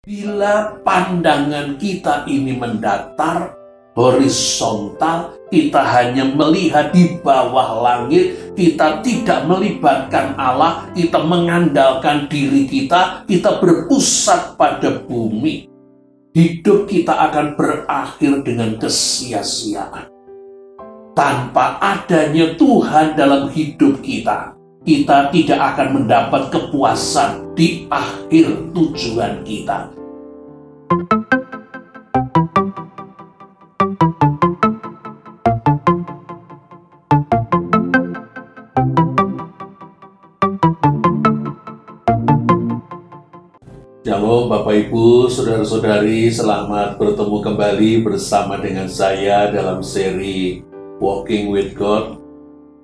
Bila pandangan kita ini mendatar, horizontal, kita hanya melihat di bawah langit, kita tidak melibatkan Allah, kita mengandalkan diri kita berpusat pada bumi. Hidup kita akan berakhir dengan kesia-siaan. Tanpa adanya Tuhan dalam hidup kita tidak akan mendapat kepuasan di akhir tujuan kita. Shalom Bapak Ibu, Saudara-saudari, selamat bertemu kembali bersama dengan saya dalam seri Walking with God.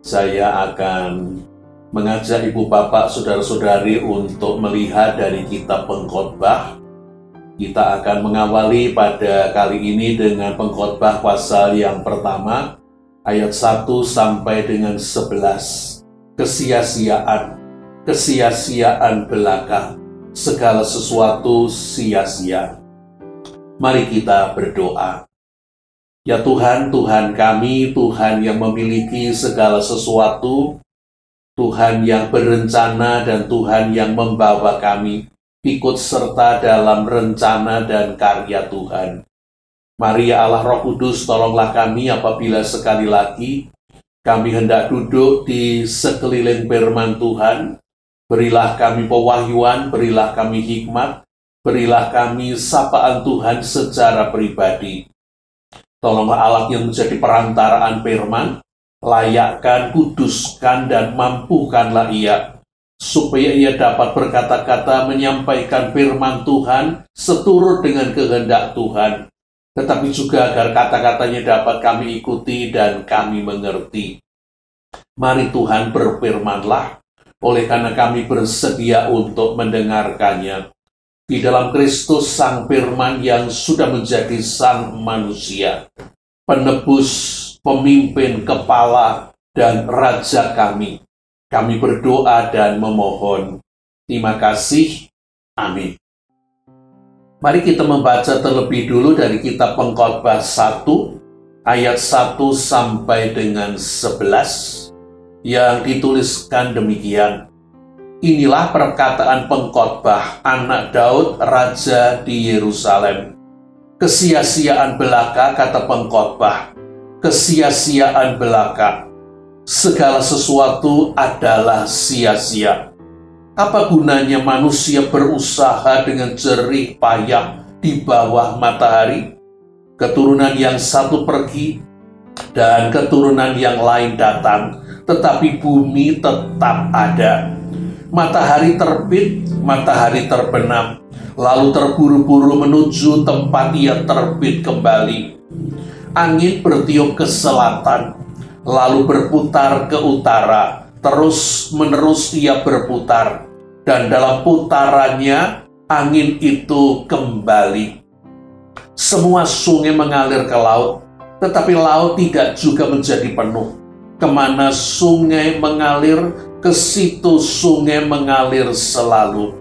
Saya akan mengajak Ibu Bapak, Saudara-saudari untuk melihat dari kitab Pengkhotbah. Kita akan mengawali pada kali ini dengan Pengkhotbah pasal yang pertama, ayat 1 sampai dengan 11. Kesia-siaan belaka, segala sesuatu sia-sia. Mari kita berdoa. Ya Tuhan, Tuhan kami, Tuhan yang memiliki segala sesuatu, Tuhan yang berencana dan Tuhan yang membawa kami ikut serta dalam rencana dan karya Tuhan. Mari ya Allah Roh Kudus, tolonglah kami apabila sekali lagi kami hendak duduk di sekeliling firman Tuhan. Berilah kami pewahyuan, berilah kami hikmat, berilah kami sapaan Tuhan secara pribadi. Tolonglah Allah yang menjadi perantaraan firman, layakkan, kuduskan, dan mampukanlah Ia, supaya Ia dapat berkata-kata menyampaikan firman Tuhan seturut dengan kehendak Tuhan, tetapi juga agar kata-katanya dapat kami ikuti dan kami mengerti. Mari Tuhan berfirmanlah, oleh karena kami bersedia untuk mendengarkannya. Di dalam Kristus Sang Firman yang sudah menjadi Sang Manusia, penebus, pemimpin, kepala, dan Raja kami. Kami berdoa dan memohon. Terima kasih. Amin. Mari kita membaca terlebih dulu dari kitab Pengkhotbah 1, ayat 1 sampai dengan 11, yang dituliskan demikian. Inilah perkataan pengkhotbah anak Daud, Raja di Yerusalem. Kesia-siaan belaka, kata pengkhotbah. Kesia-siaan belaka. Segala sesuatu adalah sia-sia. Apa gunanya manusia berusaha dengan jerih payah di bawah matahari? Keturunan yang satu pergi dan keturunan yang lain datang, tetapi bumi tetap ada. Matahari terbit, matahari terbenam, lalu terburu-buru menuju tempat ia terbit kembali. Angin bertiup ke selatan, lalu berputar ke utara, terus-menerus ia berputar, dan dalam putarannya angin itu kembali. Semua sungai mengalir ke laut, tetapi laut tidak juga menjadi penuh. Kemana sungai mengalir, ke situ sungai mengalir selalu.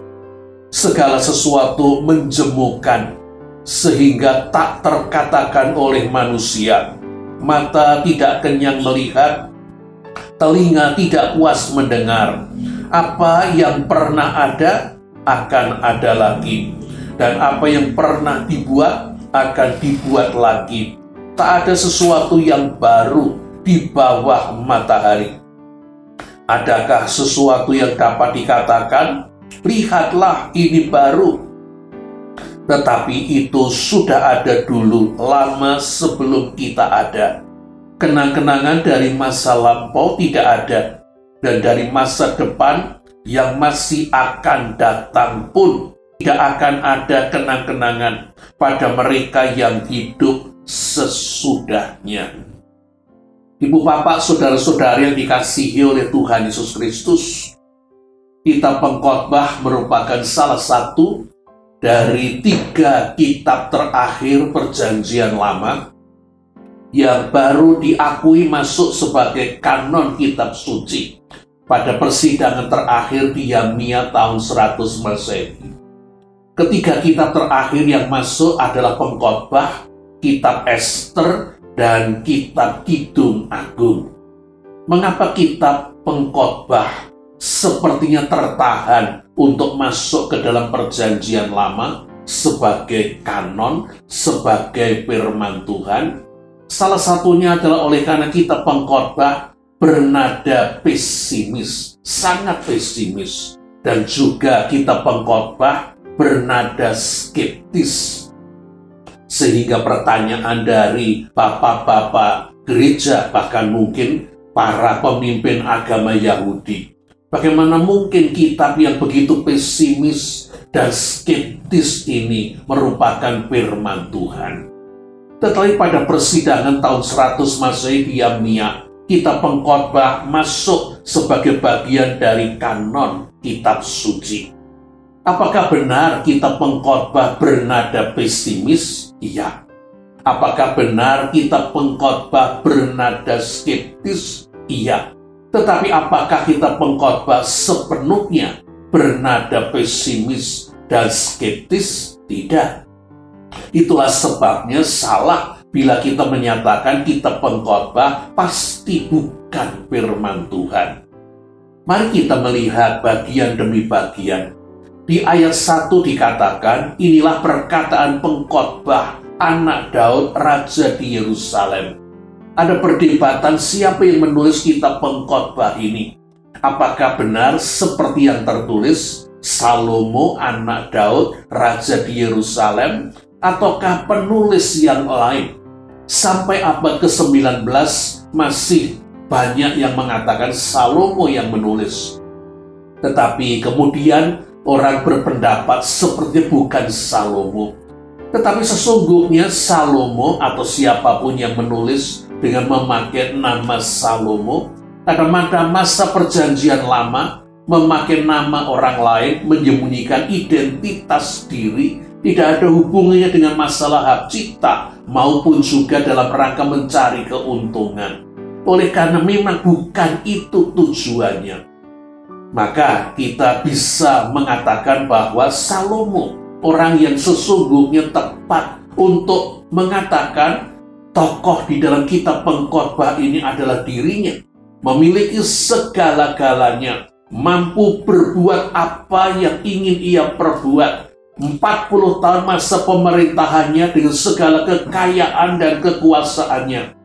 Segala sesuatu menjemukan, sehingga tak terkatakan oleh manusia. Mata tidak kenyang melihat, telinga tidak puas mendengar. Apa yang pernah ada, akan ada lagi. Dan apa yang pernah dibuat, akan dibuat lagi. Tak ada sesuatu yang baru di bawah matahari. Adakah sesuatu yang dapat dikatakan, lihatlah ini baru? Tetapi itu sudah ada dulu, lama sebelum kita ada. Kenang-kenangan dari masa lampau tidak ada, dan dari masa depan yang masih akan datang pun tidak akan ada kenang-kenangan pada mereka yang hidup sesudahnya. Ibu Bapak, Saudara-saudari yang dikasihi oleh Tuhan Yesus Kristus, kitab Pengkhotbah merupakan salah satu dari 3 kitab terakhir Perjanjian Lama yang baru diakui masuk sebagai kanon kitab suci pada persidangan terakhir di Yamnia tahun 100 Masehi. Ketiga kitab terakhir yang masuk adalah Pengkhotbah, kitab Ester, dan kitab Kidung Agung. Mengapa kitab Pengkhotbah sepertinya tertahan untuk masuk ke dalam Perjanjian Lama sebagai kanon, sebagai firman Tuhan? Salah satunya adalah oleh karena kitab Pengkhotbah bernada pesimis, sangat pesimis. Dan juga kitab Pengkhotbah bernada skeptis. Sehingga pertanyaan dari bapak-bapak gereja, bahkan mungkin para pemimpin agama Yahudi, bagaimana mungkin kitab yang begitu pesimis dan skeptis ini merupakan firman Tuhan? Tetapi pada persidangan tahun 100 Masehi di Yamnia, kitab Pengkhotbah masuk sebagai bagian dari kanon kitab suci. Apakah benar kitab Pengkhotbah bernada pesimis? Iya. Apakah benar kitab Pengkhotbah bernada skeptis? Iya. Tetapi apakah kitab Pengkhotbah sepenuhnya bernada pesimis dan skeptis? Tidak. Itulah sebabnya salah bila kita menyatakan kitab Pengkhotbah pasti bukan firman Tuhan. Mari kita melihat bagian demi bagian. Di ayat 1 dikatakan, inilah perkataan Pengkhotbah anak Daud, raja di Yerusalem. Ada perdebatan siapa yang menulis kitab Pengkhotbah ini. Apakah benar seperti yang tertulis, Salomo anak Daud, raja di Yerusalem, ataukah penulis yang lain? Sampai abad ke-19 masih banyak yang mengatakan Salomo yang menulis. Tetapi kemudian orang berpendapat seperti bukan Salomo. Tetapi sesungguhnya Salomo atau siapapun yang menulis dengan memakai nama Salomo, pada masa Perjanjian Lama memakai nama orang lain, menyembunyikan identitas diri, tidak ada hubungannya dengan masalah hak cipta maupun juga dalam rangka mencari keuntungan. Oleh karena memang bukan itu tujuannya, maka kita bisa mengatakan bahwa Salomo, orang yang sesungguhnya tepat untuk mengatakan tokoh di dalam kitab Pengkhotbah ini adalah dirinya, memiliki segala-galanya, mampu berbuat apa yang ingin ia perbuat. 40 tahun masa pemerintahannya dengan segala kekayaan dan kekuasaannya,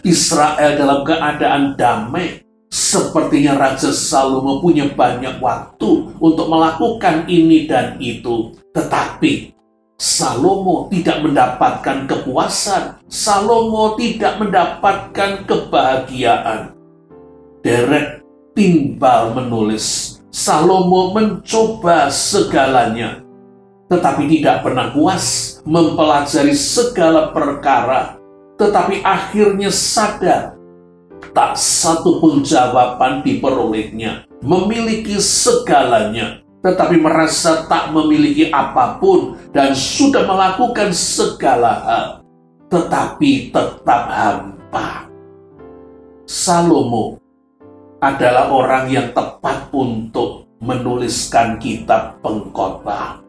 Israel dalam keadaan damai. Sepertinya Raja Salomo punya banyak waktu untuk melakukan ini dan itu. Tetapi Salomo tidak mendapatkan kepuasan. Salomo tidak mendapatkan kebahagiaan. Derek timbal menulis, Salomo mencoba segalanya, tetapi tidak pernah puas, mempelajari segala perkara, tetapi akhirnya sadar, tak satu pun jawaban diperolehnya, memiliki segalanya, tetapi merasa tak memiliki apapun, dan sudah melakukan segala hal, tetapi tetap hampa. Salomo adalah orang yang tepat untuk menuliskan kitab Pengkhotbah.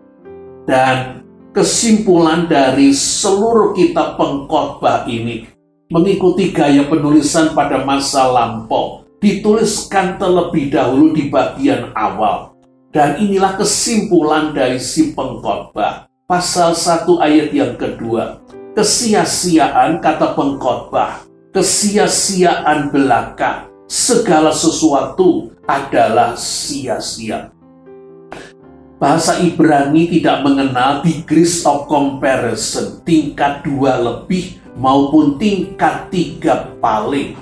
Dan kesimpulan dari seluruh kitab Pengkhotbah ini mengikuti gaya penulisan pada masa lampau, dituliskan terlebih dahulu di bagian awal. Dan inilah kesimpulan dari si Pengkhotbah. Pasal 1 ayat yang kedua. Kesia-siaan, kata Pengkhotbah, kesia-siaan belaka, segala sesuatu adalah sia-sia. Bahasa Ibrani tidak mengenal degrees of comparison, tingkat 2 lebih maupun tingkat 3 paling.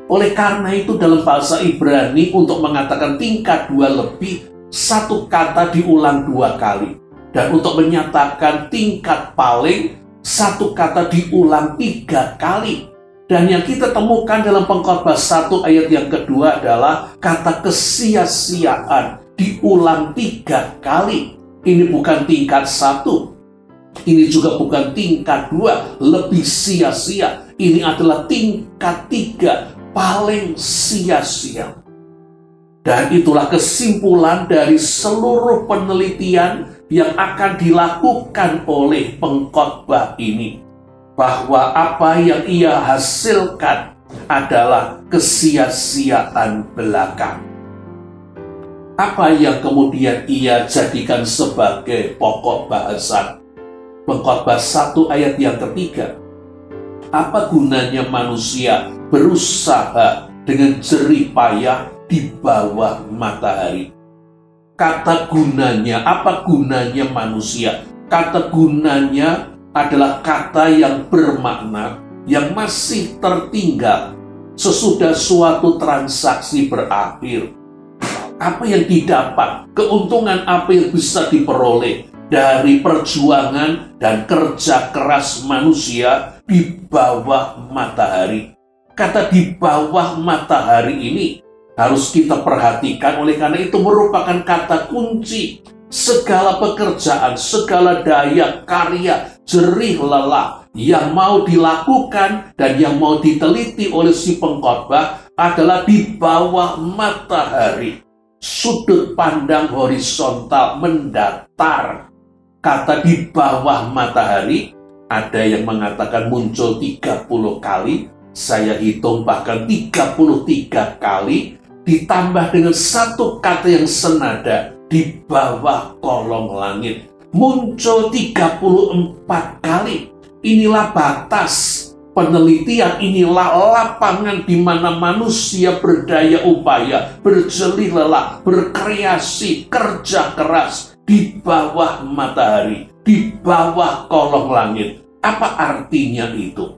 Oleh karena itu dalam bahasa Ibrani untuk mengatakan tingkat 2 lebih, satu kata diulang 2 kali. Dan untuk menyatakan tingkat paling, satu kata diulang 3 kali. Dan yang kita temukan dalam Pengkhotbah 1 ayat yang kedua adalah kata kesia-siaan diulang 3 kali. Ini bukan tingkat 1. Ini juga bukan tingkat 2, lebih sia-sia. Ini adalah tingkat 3, paling sia-sia. Dan itulah kesimpulan dari seluruh penelitian yang akan dilakukan oleh pengkhotbah ini, bahwa apa yang ia hasilkan adalah kesia-siaan belaka. Apa yang kemudian ia jadikan sebagai pokok bahasan? Pengkhotbah 1 ayat yang ketiga. Apa gunanya manusia berusaha dengan jerih payah di bawah matahari? Kata gunanya, apa gunanya manusia? Kata gunanya adalah kata yang bermakna, yang masih tertinggal sesudah suatu transaksi berakhir. Apa yang didapat, keuntungan apa yang bisa diperoleh dari perjuangan dan kerja keras manusia di bawah matahari. Kata di bawah matahari ini harus kita perhatikan, oleh karena itu merupakan kata kunci. Segala pekerjaan, segala daya, karya, jerih lelah yang mau dilakukan dan yang mau diteliti oleh si pengkhotbah adalah di bawah matahari. Sudut pandang horizontal, mendatar. Kata di bawah matahari, ada yang mengatakan muncul 30 kali, saya hitung bahkan 33 kali, ditambah dengan satu kata yang senada, di bawah kolong langit. Muncul 34 kali. Inilah batas penelitian, inilah lapangan di mana manusia berdaya upaya, berjelih lelah, berkreasi, kerja keras di bawah matahari, di bawah kolong langit. Apa artinya itu?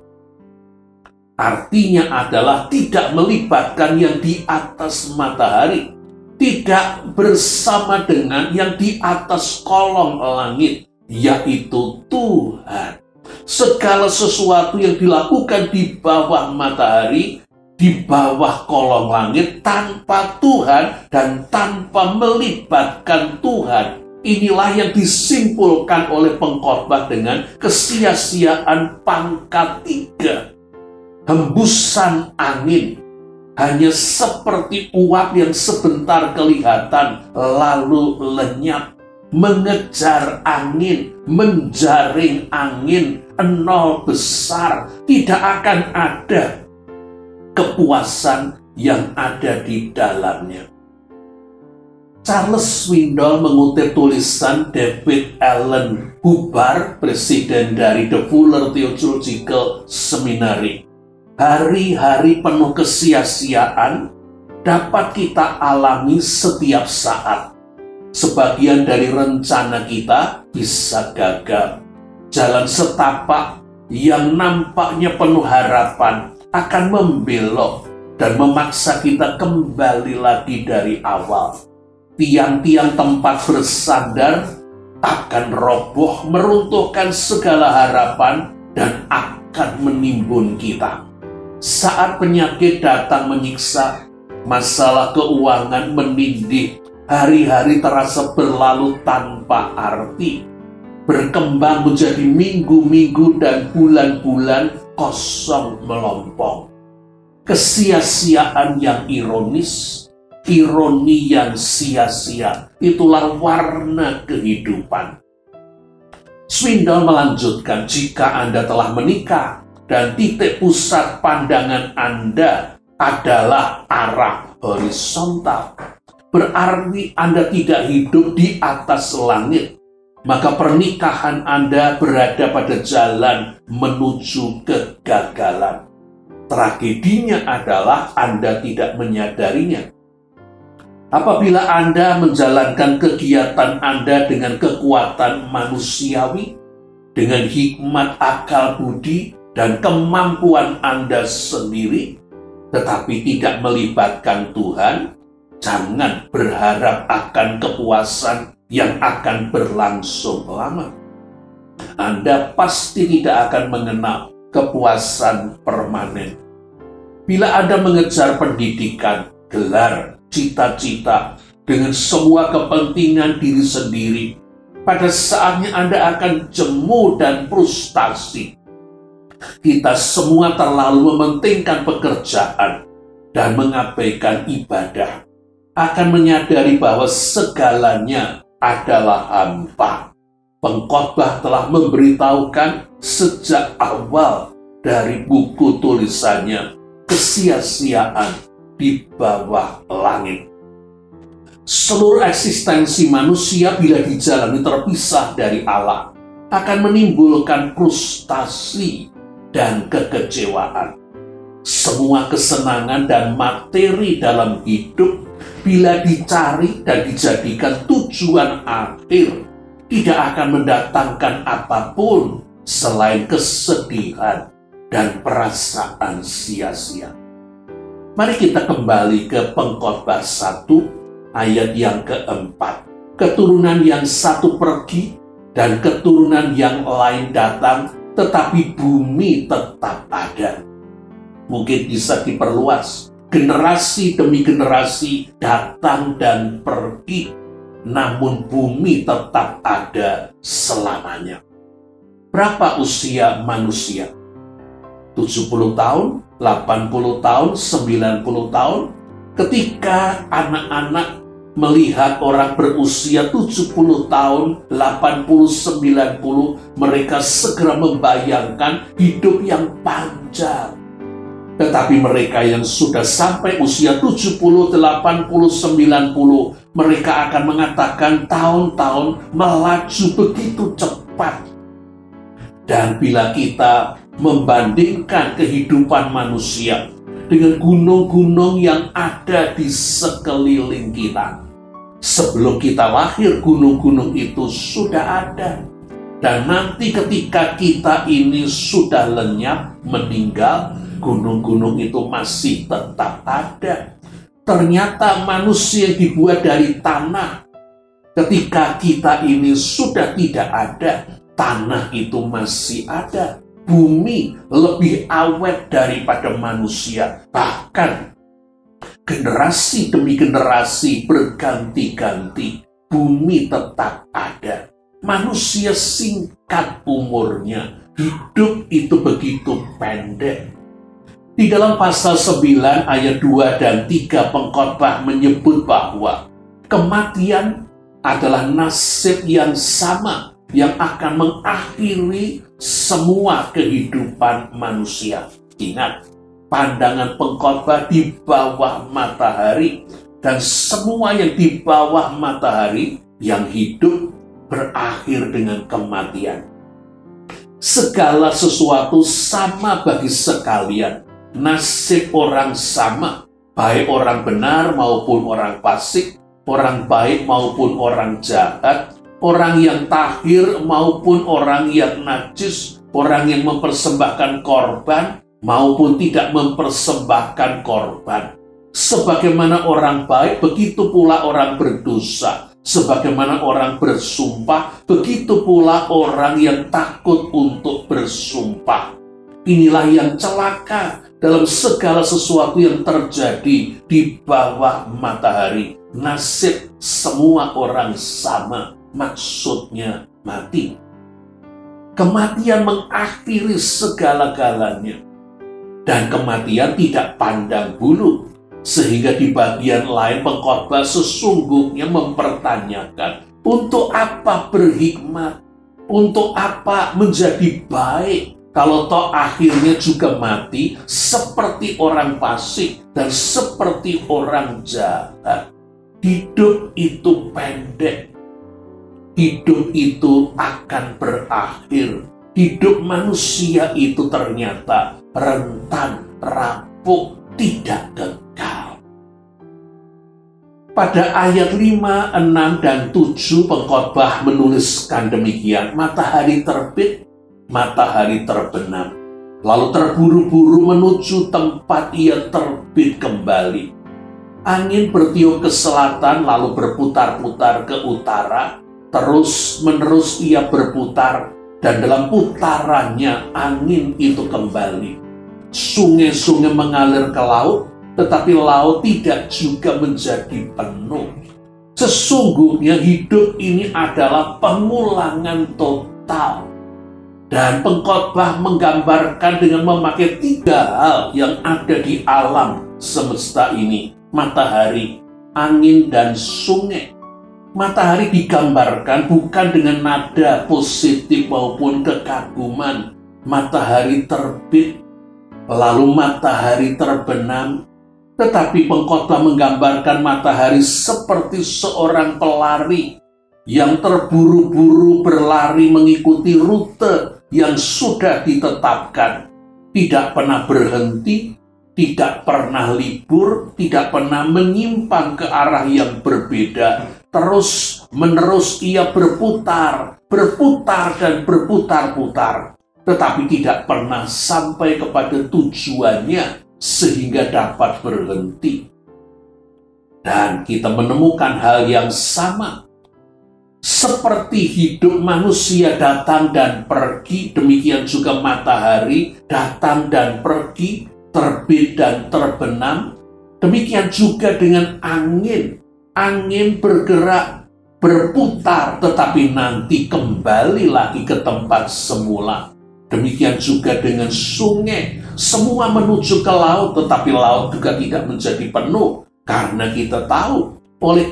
Artinya adalah tidak melibatkan yang di atas matahari, tidak bersama dengan yang di atas kolong langit, yaitu Tuhan. Segala sesuatu yang dilakukan di bawah matahari, di bawah kolong langit, tanpa Tuhan dan tanpa melibatkan Tuhan, inilah yang disimpulkan oleh pengkhotbah dengan kesia-siaan pangkat 3. Hembusan angin hanya seperti uap yang sebentar kelihatan lalu lenyap. Mengejar angin, menjaring angin, nol besar, tidak akan ada kepuasan yang ada di dalamnya. Charles Swindoll mengutip tulisan David Allen Hubbard, presiden dari The Fuller Theological Seminary. Hari-hari penuh kesia-siaan dapat kita alami setiap saat. Sebagian dari rencana kita bisa gagal. Jalan setapak yang nampaknya penuh harapan akan membelok dan memaksa kita kembali lagi dari awal. Tiang-tiang tempat bersandar akan roboh, meruntuhkan segala harapan dan akan menimbun kita. Saat penyakit datang menyiksa, masalah keuangan menindih, hari-hari terasa berlalu tanpa arti, berkembang menjadi minggu-minggu dan bulan-bulan kosong melompong. Kesia-siaan yang ironis, ironi yang sia-sia, itulah warna kehidupan. Swindoll melanjutkan, jika Anda telah menikah dan titik pusat pandangan Anda adalah arah horizontal, berarti Anda tidak hidup di atas langit. Maka pernikahan Anda berada pada jalan menuju kegagalan. Tragedinya adalah Anda tidak menyadarinya. Apabila Anda menjalankan kegiatan Anda dengan kekuatan manusiawi, dengan hikmat akal budi dan kemampuan Anda sendiri, tetapi tidak melibatkan Tuhan, jangan berharap akan kepuasan yang akan berlangsung lama. Anda pasti tidak akan mengenal kepuasan permanen. Bila Anda mengejar pendidikan, gelar, cita-cita dengan semua kepentingan diri sendiri, pada saatnya Anda akan jemu dan frustasi. Kita semua terlalu mementingkan pekerjaan dan mengabaikan ibadah. Akan menyadari bahwa segalanya adalah hampa. Pengkhotbah telah memberitahukan sejak awal dari buku tulisannya, kesia-siaan di bawah langit. Seluruh eksistensi manusia bila dijalani terpisah dari Allah akan menimbulkan frustasi dan kekecewaan. Semua kesenangan dan materi dalam hidup bila dicari dan dijadikan tujuan akhir tidak akan mendatangkan apapun selain kesedihan dan perasaan sia-sia. Mari kita kembali ke Pengkhotbah 1 ayat yang keempat. Keturunan yang satu pergi dan keturunan yang lain datang, tetapi bumi tetap ada. Mungkin bisa diperluas. Generasi demi generasi datang dan pergi, namun bumi tetap ada selamanya. Berapa usia manusia? 70 tahun, 80 tahun, 90 tahun. Ketika anak-anak melihat orang berusia 70 tahun, 80, 90, mereka segera membayangkan hidup yang panjang. Tetapi mereka yang sudah sampai usia 70, 80, 90, mereka akan mengatakan tahun-tahun melaju begitu cepat. Dan bila kita membandingkan kehidupan manusia dengan gunung-gunung yang ada di sekeliling kita, sebelum kita lahir gunung-gunung itu sudah ada. Dan nanti ketika kita ini sudah lenyap, meninggal, gunung-gunung itu masih tetap ada. Ternyata manusia dibuat dari tanah. Ketika kita ini sudah tidak ada, tanah itu masih ada. Bumi lebih awet daripada manusia. Bahkan generasi demi generasi berganti-ganti, bumi tetap ada. Manusia singkat umurnya, hidup itu begitu pendek. Di dalam pasal 9 ayat 2 dan 3 Pengkhotbah menyebut bahwa kematian adalah nasib yang sama yang akan mengakhiri semua kehidupan manusia. Ingat, pandangan Pengkhotbah di bawah matahari, dan semua yang di bawah matahari yang hidup berakhir dengan kematian. Segala sesuatu sama bagi sekalian. Nasib orang sama, baik orang benar maupun orang fasik, orang baik maupun orang jahat, orang yang tahir maupun orang yang najis, orang yang mempersembahkan korban maupun tidak mempersembahkan korban. Sebagaimana orang baik, begitu pula orang berdosa. Sebagaimana orang bersumpah, begitu pula orang yang takut untuk bersumpah. Inilah yang celaka dalam segala sesuatu yang terjadi di bawah matahari. Nasib semua orang sama, maksudnya mati. Kematian mengakhiri segala-galanya. Dan kematian tidak pandang bulu. Sehingga di bagian lain Pengkhotbah sesungguhnya mempertanyakan, untuk apa berhikmat? Untuk apa menjadi baik? Kalau toh akhirnya juga mati seperti orang fasik dan seperti orang jahat. Hidup itu pendek. Hidup itu akan berakhir. Hidup manusia itu ternyata rentan, rapuh, tidak kekal. Pada ayat 5, 6, dan 7 Pengkhotbah menuliskan demikian, matahari terbit, matahari terbenam, lalu terburu-buru menuju tempat ia terbit kembali. Angin bertiup ke selatan, lalu berputar-putar ke utara, terus-menerus ia berputar, dan dalam putarannya angin itu kembali. Sungai-sungai mengalir ke laut, tetapi laut tidak juga menjadi penuh. Sesungguhnya hidup ini adalah pengulangan total. Dan Pengkhotbah menggambarkan dengan memakai 3 hal yang ada di alam semesta ini. Matahari, angin, dan sungai. Matahari digambarkan bukan dengan nada positif maupun kekaguman. Matahari terbit, lalu matahari terbenam. Tetapi pengkhotbah menggambarkan matahari seperti seorang pelari yang terburu-buru berlari mengikuti rute yang sudah ditetapkan. Tidak pernah berhenti, tidak pernah libur, tidak pernah menyimpang ke arah yang berbeda. Terus menerus ia berputar dan berputar-putar, tetapi tidak pernah sampai kepada tujuannya sehingga dapat berhenti. Dan kita menemukan hal yang sama. Seperti hidup manusia datang dan pergi, demikian juga matahari datang dan pergi, terbit dan terbenam. Demikian juga dengan angin. Angin bergerak, berputar, tetapi nanti kembali lagi ke tempat semula. Demikian juga dengan sungai. Semua menuju ke laut, tetapi laut juga tidak menjadi penuh. Karena kita tahu,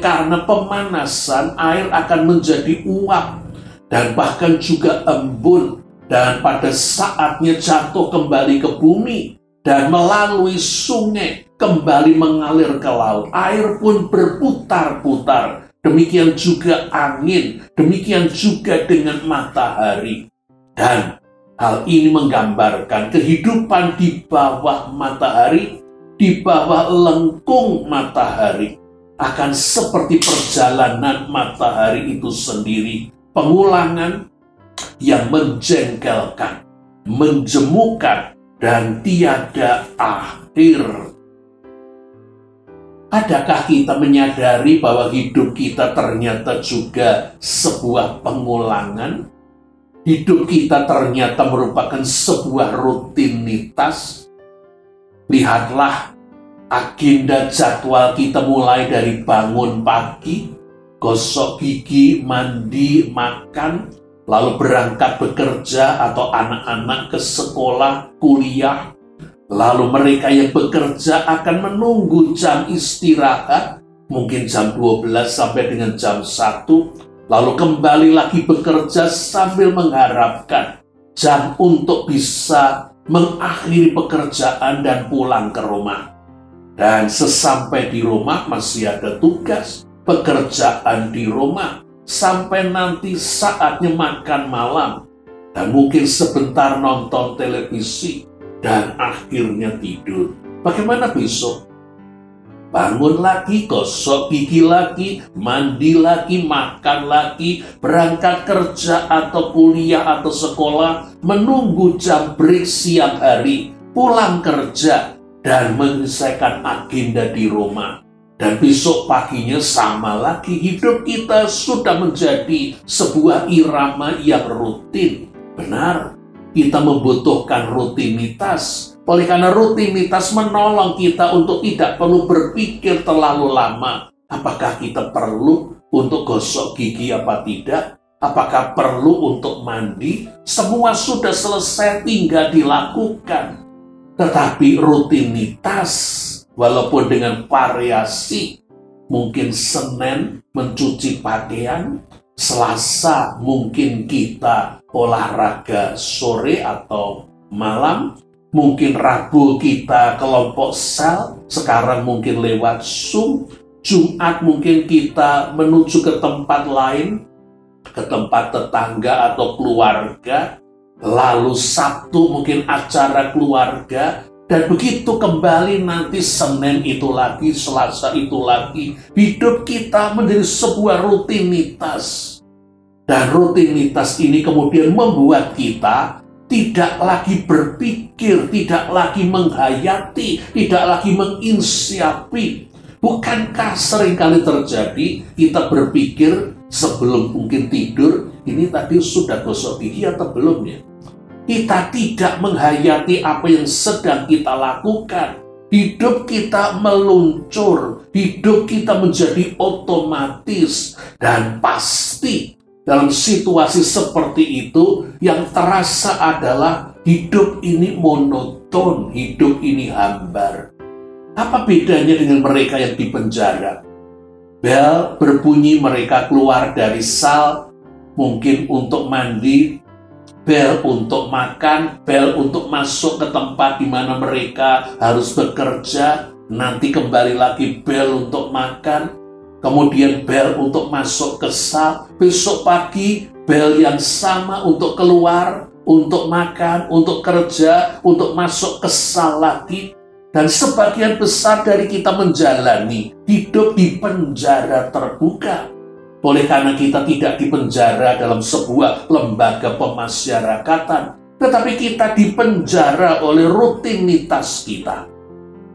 karena pemanasan, air akan menjadi uap. Dan bahkan juga embun. Dan pada saatnya jatuh kembali ke bumi. Dan melalui sungai kembali mengalir ke laut. Air pun berputar-putar. Demikian juga angin. Demikian juga dengan matahari. Dan hal ini menggambarkan kehidupan di bawah matahari, di bawah lengkung matahari, akan seperti perjalanan matahari itu sendiri. Pengulangan yang menjengkelkan, menjemukan, dan tiada akhir. Adakah kita menyadari bahwa hidup kita ternyata juga sebuah pengulangan? Hidup kita ternyata merupakan sebuah rutinitas. Lihatlah agenda jadwal kita mulai dari bangun pagi, gosok gigi, mandi, makan, lalu berangkat bekerja atau anak-anak ke sekolah, kuliah. Lalu mereka yang bekerja akan menunggu jam istirahat, mungkin jam 12 sampai dengan jam 1. Lalu kembali lagi bekerja sambil mengharapkan jam untuk bisa mengakhiri pekerjaan dan pulang ke rumah. Dan sesampai di rumah masih ada tugas, pekerjaan di rumah, sampai nanti saatnya makan malam. Dan mungkin sebentar nonton televisi, dan akhirnya tidur. Bagaimana besok? Bangun lagi, gosok gigi lagi, mandi lagi, makan lagi, berangkat kerja atau kuliah atau sekolah, menunggu jam break siang hari, pulang kerja, dan menyelesaikan agenda di rumah. Dan besok paginya sama lagi, hidup kita sudah menjadi sebuah irama yang rutin. Benar, kita membutuhkan rutinitas. Oleh karena rutinitas menolong kita untuk tidak perlu berpikir terlalu lama. Apakah kita perlu untuk gosok gigi apa tidak? Apakah perlu untuk mandi? Semua sudah selesai, tinggal dilakukan. Tetapi rutinitas, walaupun dengan variasi, mungkin Senin mencuci pakaian, Selasa mungkin kita olahraga sore atau malam, mungkin Rabu kita kelompok sel, sekarang mungkin lewat Zoom. Jumat mungkin kita menuju ke tempat lain, ke tempat tetangga atau keluarga. Lalu Sabtu mungkin acara keluarga. Dan begitu kembali nanti Senin itu lagi, Selasa itu lagi. Hidup kita menjadi sebuah rutinitas. Dan rutinitas ini kemudian membuat kita tidak lagi berpikir, tidak lagi menghayati, tidak lagi menginisiasi. Bukankah seringkali terjadi kita berpikir sebelum mungkin tidur, ini tadi sudah gosok gigi atau belum ya? Kita tidak menghayati apa yang sedang kita lakukan. Hidup kita meluncur, hidup kita menjadi otomatis, dan pasti dalam situasi seperti itu, yang terasa adalah hidup ini monoton, hidup ini hambar. Apa bedanya dengan mereka yang di penjara? Bel berbunyi, mereka keluar dari sal, mungkin untuk mandi, bel untuk makan, bel untuk masuk ke tempat di mana mereka harus bekerja, nanti kembali lagi bel untuk makan, kemudian bel untuk masuk ke sal, besok pagi bel yang sama untuk keluar, untuk makan, untuk kerja, untuk masuk ke sal lagi. Dan sebagian besar dari kita menjalani hidup di penjara terbuka. Oleh karena kita tidak dipenjara dalam sebuah lembaga pemasyarakatan, tetapi kita dipenjara oleh rutinitas kita.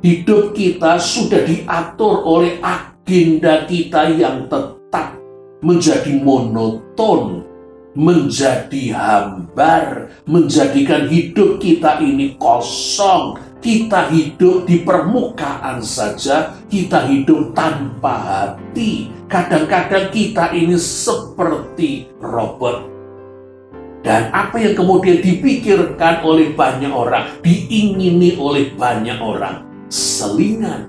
Hidup kita sudah diatur oleh agenda kita yang tetap, menjadi monoton, menjadi hambar, menjadikan hidup kita ini kosong. Kita hidup di permukaan saja, kita hidup tanpa hati. Kadang-kadang kita ini seperti robot. Dan apa yang kemudian dipikirkan oleh banyak orang, diingini oleh banyak orang, selingan.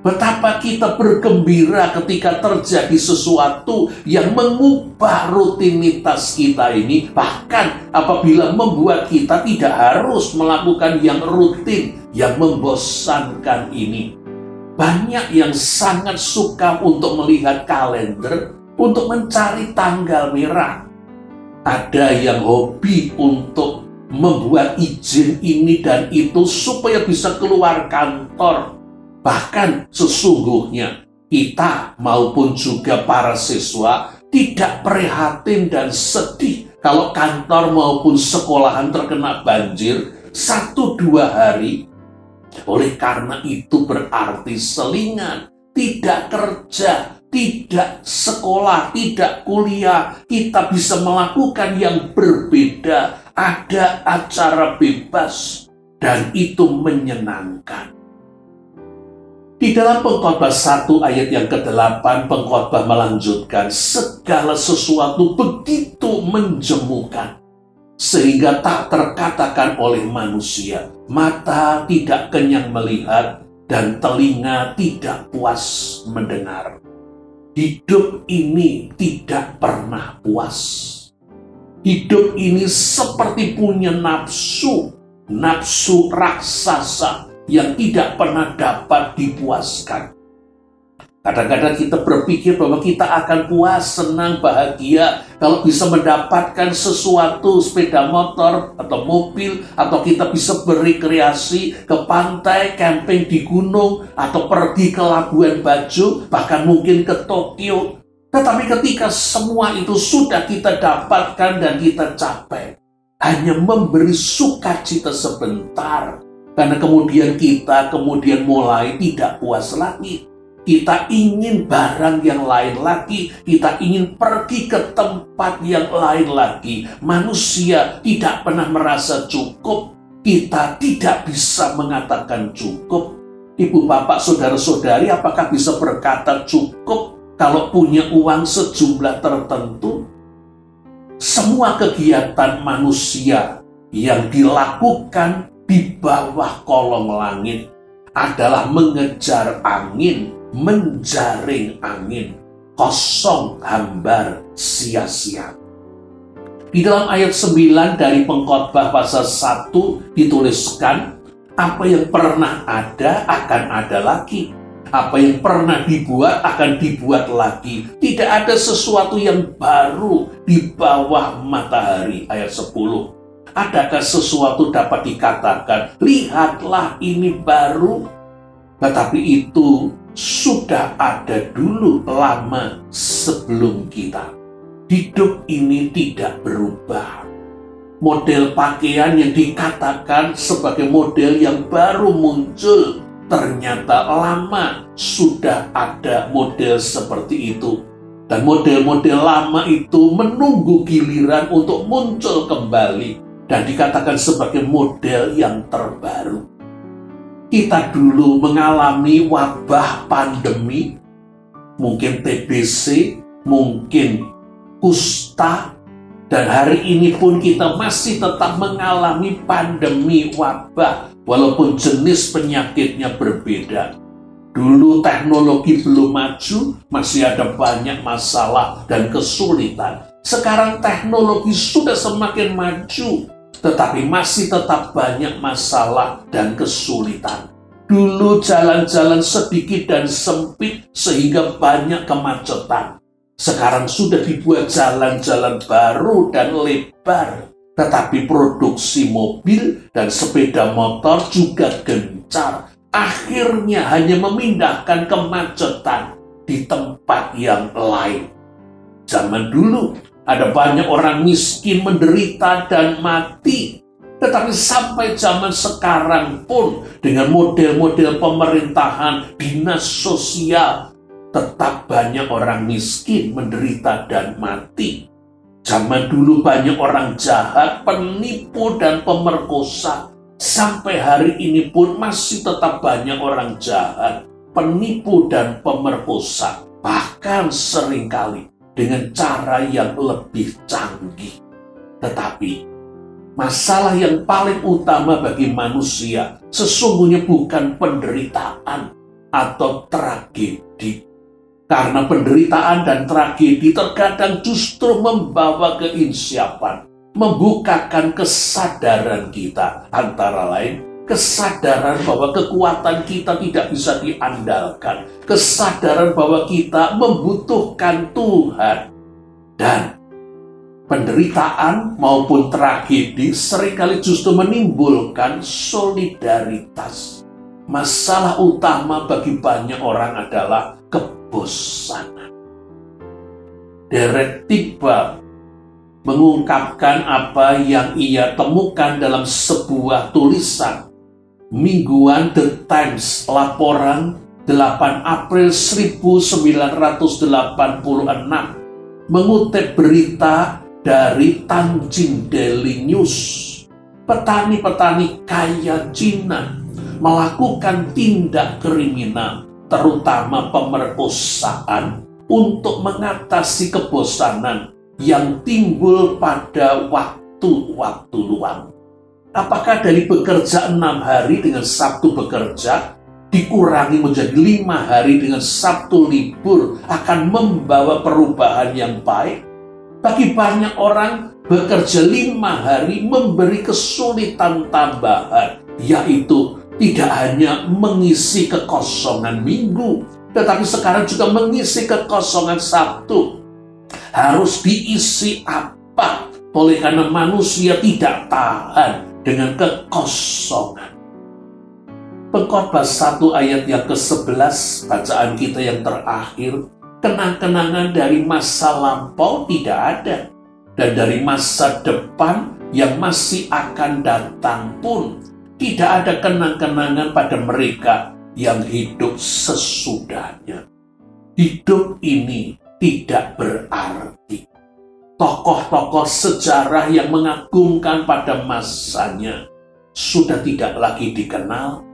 Betapa kita bergembira ketika terjadi sesuatu yang mengubah rutinitas kita ini. Bahkan apabila membuat kita tidak harus melakukan yang rutin, yang membosankan ini. Banyak yang sangat suka untuk melihat kalender, untuk mencari tanggal merah. Ada yang hobi untuk membuat izin ini dan itu supaya bisa keluar kantor. Bahkan sesungguhnya kita maupun juga para siswa tidak prihatin dan sedih kalau kantor maupun sekolahan terkena banjir 1-2 hari. Oleh karena itu berarti selingan, tidak kerja, tidak sekolah, tidak kuliah. Kita bisa melakukan yang berbeda, ada acara bebas dan itu menyenangkan. Di dalam Pengkhotbah 1 ayat yang ke-8, pengkhotbah melanjutkan, segala sesuatu begitu menjemukan, sehingga tak terkatakan oleh manusia. Mata tidak kenyang melihat, dan telinga tidak puas mendengar. Hidup ini tidak pernah puas. Hidup ini seperti punya nafsu raksasa, yang tidak pernah dapat dipuaskan. Kadang-kadang kita berpikir bahwa kita akan puas, senang, bahagia kalau bisa mendapatkan sesuatu, sepeda motor atau mobil, atau kita bisa berrekreasi ke pantai, camping di gunung, atau pergi ke Labuan Bajo, bahkan mungkin ke Tokyo. Tetapi ketika semua itu sudah kita dapatkan dan kita capai, hanya memberi sukacita sebentar. Karena kemudian kita mulai tidak puas lagi. Kita ingin barang yang lain lagi. Kita ingin pergi ke tempat yang lain lagi. Manusia tidak pernah merasa cukup. Kita tidak bisa mengatakan cukup. Ibu, bapak, saudara-saudari, apakah bisa berkata cukup kalau punya uang sejumlah tertentu? Semua kegiatan manusia yang dilakukan di bawah kolong langit adalah mengejar angin, menjaring angin, kosong, hambar, sia-sia. Di dalam ayat 9 dari Pengkhotbah pasal 1 dituliskan, apa yang pernah ada akan ada lagi. Apa yang pernah dibuat akan dibuat lagi. Tidak ada sesuatu yang baru di bawah matahari. Ayat 10. Adakah sesuatu dapat dikatakan, lihatlah ini baru? Tetapi itu sudah ada dulu lama sebelum kita. Hidup ini tidak berubah. Model pakaian yang dikatakan sebagai model yang baru muncul, ternyata lama sudah ada model seperti itu. Dan model-model lama itu menunggu giliran untuk muncul kembali. Dan dikatakan sebagai model yang terbaru. Kita dulu mengalami wabah pandemi, mungkin TBC, mungkin kusta, dan hari ini pun kita masih tetap mengalami pandemi wabah, walaupun jenis penyakitnya berbeda. Dulu teknologi belum maju, masih ada banyak masalah dan kesulitan. Sekarang teknologi sudah semakin maju, tetapi masih tetap banyak masalah dan kesulitan. Dulu jalan-jalan sedikit dan sempit sehingga banyak kemacetan. Sekarang sudah dibuat jalan-jalan baru dan lebar. Tetapi produksi mobil dan sepeda motor juga gencar. Akhirnya hanya memindahkan kemacetan di tempat yang lain. Zaman dulu ada banyak orang miskin menderita dan mati. Tetapi sampai zaman sekarang pun dengan model-model pemerintahan, dinas sosial, tetap banyak orang miskin menderita dan mati. Zaman dulu banyak orang jahat, penipu dan pemerkosa. Sampai hari ini pun masih tetap banyak orang jahat, penipu dan pemerkosa. Bahkan seringkali dengan cara yang lebih canggih. Tetapi masalah yang paling utama bagi manusia sesungguhnya bukan penderitaan atau tragedi. Karena penderitaan dan tragedi terkadang justru membawa keinsyafan, membukakan kesadaran kita. Antara lain, kesadaran bahwa kekuatan kita tidak bisa diandalkan. Kesadaran bahwa kita membutuhkan Tuhan. Dan penderitaan maupun tragedi seringkali justru menimbulkan solidaritas. Masalah utama bagi banyak orang adalah kebosanan. Derek Tigbal mengungkapkan apa yang ia temukan dalam sebuah tulisan mingguan The Times, laporan 8 April 1986, mengutip berita dari Tanjung Daily News. Petani-petani kaya Cina melakukan tindak kriminal, terutama pemerkosaan, untuk mengatasi kebosanan yang timbul pada waktu-waktu luang. Apakah dari bekerja 6 hari dengan Sabtu bekerja, dikurangi menjadi 5 hari dengan Sabtu libur akan membawa perubahan yang baik? Bagi banyak orang, bekerja 5 hari memberi kesulitan tambahan, yaitu tidak hanya mengisi kekosongan minggu, tetapi sekarang juga mengisi kekosongan Sabtu. Harus diisi apa? Oleh karena manusia tidak tahan dengan kekosongan. Pengkhotbah 1 ayat yang ke-11, bacaan kita yang terakhir, kenang-kenangan dari masa lampau tidak ada, dan dari masa depan yang masih akan datang pun tidak ada kenang-kenangan pada mereka yang hidup sesudahnya. Hidup ini tidak berarti. Tokoh-tokoh sejarah yang mengagumkan pada masanya sudah tidak lagi dikenal.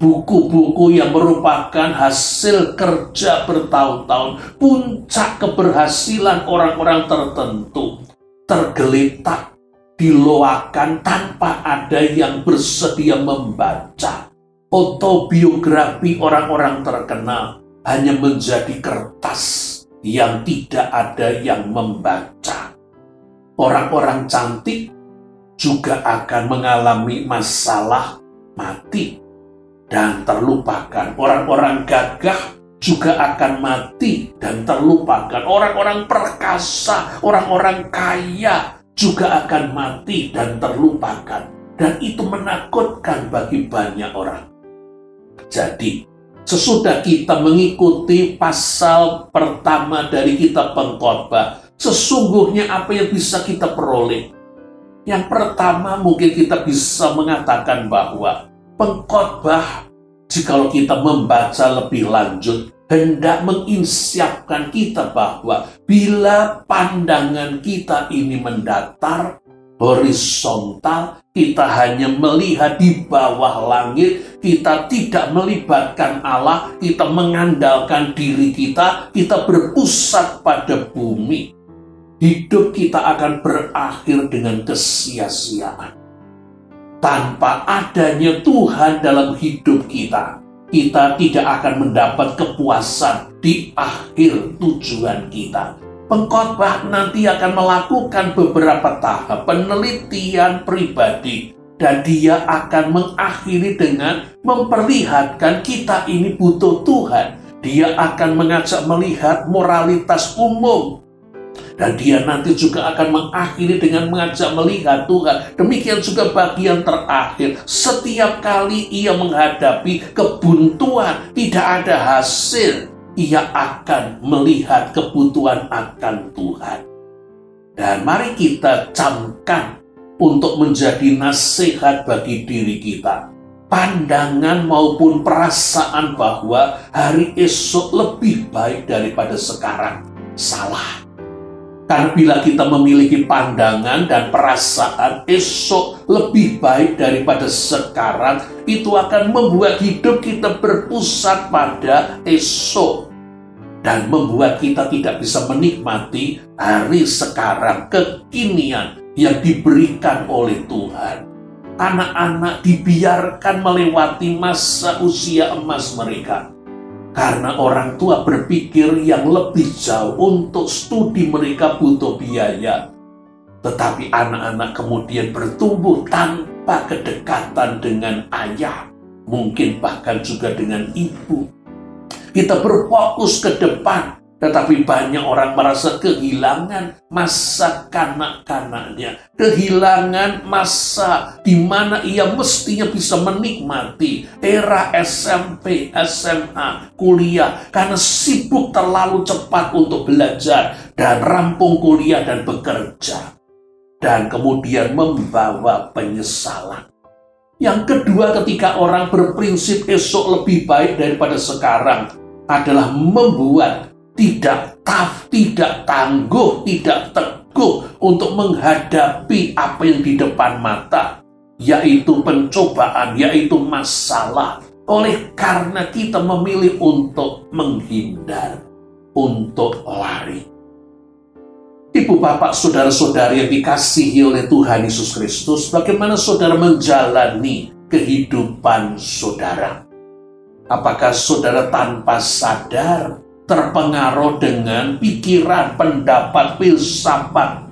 Buku-buku yang merupakan hasil kerja bertahun-tahun, puncak keberhasilan orang-orang tertentu, tergeletak, diloakan tanpa ada yang bersedia membaca. Autobiografi orang-orang terkenal hanya menjadi kertas yang tidak ada yang membaca. Orang-orang cantik juga akan mengalami masalah mati dan terlupakan. Orang-orang gagah juga akan mati dan terlupakan. Orang-orang perkasa, orang-orang kaya juga akan mati dan terlupakan. Dan itu menakutkan bagi banyak orang. Jadi, sesudah kita mengikuti pasal pertama dari kitab Pengkhotbah, sesungguhnya apa yang bisa kita peroleh? Yang pertama, mungkin kita bisa mengatakan bahwa Pengkhotbah, jikalau kita membaca lebih lanjut, hendak menginsyafkan kita bahwa bila pandangan kita ini mendatar, horizontal, kita hanya melihat di bawah langit, kita tidak melibatkan Allah, kita mengandalkan diri kita berpusat pada bumi. Hidup kita akan berakhir dengan kesia-siaan. Tanpa adanya Tuhan dalam hidup kita kita tidak akan mendapat kepuasan di akhir tujuan kita. Pengkhotbah nanti akan melakukan beberapa tahap penelitian pribadi, dan dia akan mengakhiri dengan memperlihatkan kita ini butuh Tuhan. Dia akan mengajak melihat moralitas umum, dan dia nanti juga akan mengakhiri dengan mengajak melihat Tuhan. Demikian juga bagian terakhir. Setiap kali ia menghadapi kebuntuan, tidak ada hasil, ia akan melihat kebutuhan akan Tuhan. Dan mari kita camkan untuk menjadi nasihat bagi diri kita. Pandangan maupun perasaan bahwa hari esok lebih baik daripada sekarang salah. Karena bila kita memiliki pandangan dan perasaan esok lebih baik daripada sekarang, itu akan membuat hidup kita berpusat pada esok dan membuat kita tidak bisa menikmati hari sekarang, kekinian yang diberikan oleh Tuhan. Anak-anak dibiarkan melewati masa usia emas mereka karena orang tua berpikir yang lebih jauh. Untuk studi mereka butuh biaya, tetapi anak-anak kemudian bertumbuh tanpa kedekatan dengan ayah, mungkin bahkan juga dengan ibu. Kita berfokus ke depan, tetapi banyak orang merasa kehilangan masa kanak-kanaknya, kehilangan masa di mana ia mestinya bisa menikmati era SMP, SMA, kuliah, karena sibuk terlalu cepat untuk belajar dan rampung kuliah dan bekerja, dan kemudian membawa penyesalan. Yang kedua, ketika orang berprinsip esok lebih baik daripada sekarang, adalah membuat tidak tangguh, tidak teguh untuk menghadapi apa yang di depan mata, yaitu pencobaan, yaitu masalah. Oleh karena kita memilih untuk menghindar, untuk lari. Ibu, bapak, saudara-saudari yang dikasihi oleh Tuhan Yesus Kristus, bagaimana saudara menjalani kehidupan saudara? Apakah saudara tanpa sadar terpengaruh dengan pikiran, pendapat, filsafat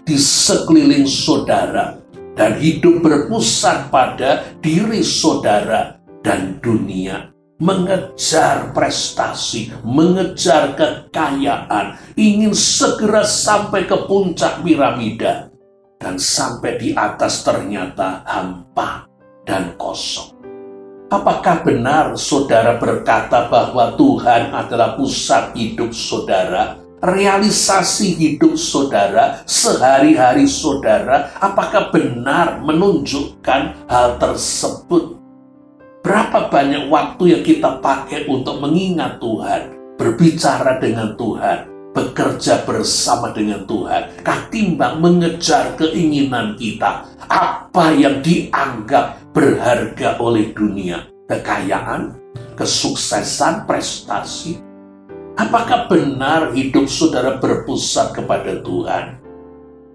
di sekeliling saudara dan hidup berpusat pada diri saudara dan dunia, mengejar prestasi, mengejar kekayaan, ingin segera sampai ke puncak piramida, dan sampai di atas ternyata hampa dan kosong? Apakah benar saudara berkata bahwa Tuhan adalah pusat hidup saudara, realisasi hidup saudara, sehari-hari saudara? Apakah benar menunjukkan hal tersebut? Berapa banyak waktu yang kita pakai untuk mengingat Tuhan, berbicara dengan Tuhan, bekerja bersama dengan Tuhan, ketimbang mengejar keinginan kita, apa yang dianggap berharga oleh dunia, kekayaan, kesuksesan, prestasi? Apakah benar hidup saudara berpusat kepada Tuhan?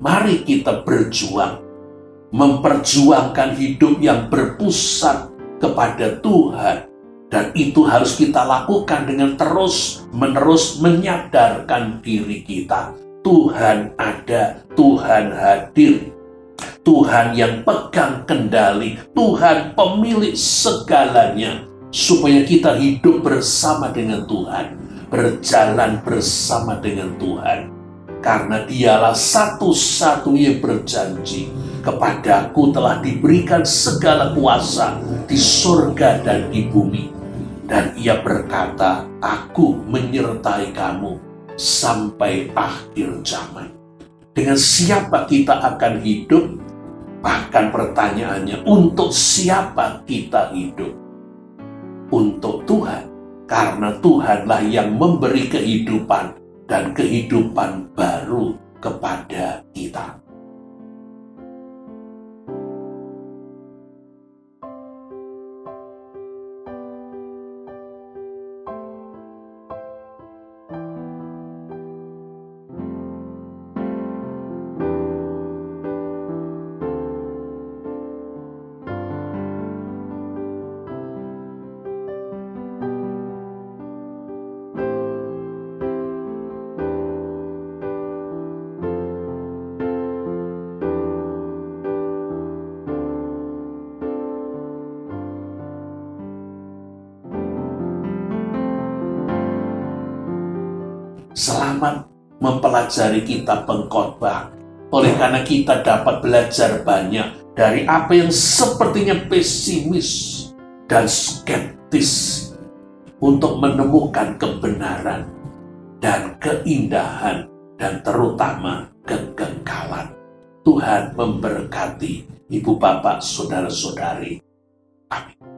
Mari kita berjuang, memperjuangkan hidup yang berpusat kepada Tuhan. Dan itu harus kita lakukan dengan terus-menerus menyadarkan diri kita. Tuhan ada, Tuhan hadir. Tuhan yang pegang kendali, Tuhan pemilik segalanya, supaya kita hidup bersama dengan Tuhan, berjalan bersama dengan Tuhan. Karena dialah satu-satunya berjanji, kepadaku telah diberikan segala kuasa di surga dan di bumi. Dan ia berkata, aku menyertai kamu sampai akhir zaman. Dengan siapa kita akan hidup? Bahkan pertanyaannya, untuk siapa kita hidup? Untuk Tuhan. Karena Tuhanlah yang memberi kehidupan dan kehidupan baru kepada kita. Selamat mempelajari kitab Pengkhotbah. Oleh karena kita dapat belajar banyak dari apa yang sepertinya pesimis dan skeptis untuk menemukan kebenaran dan keindahan dan terutama kekekalan. Tuhan memberkati ibu bapak saudara-saudari. Amin.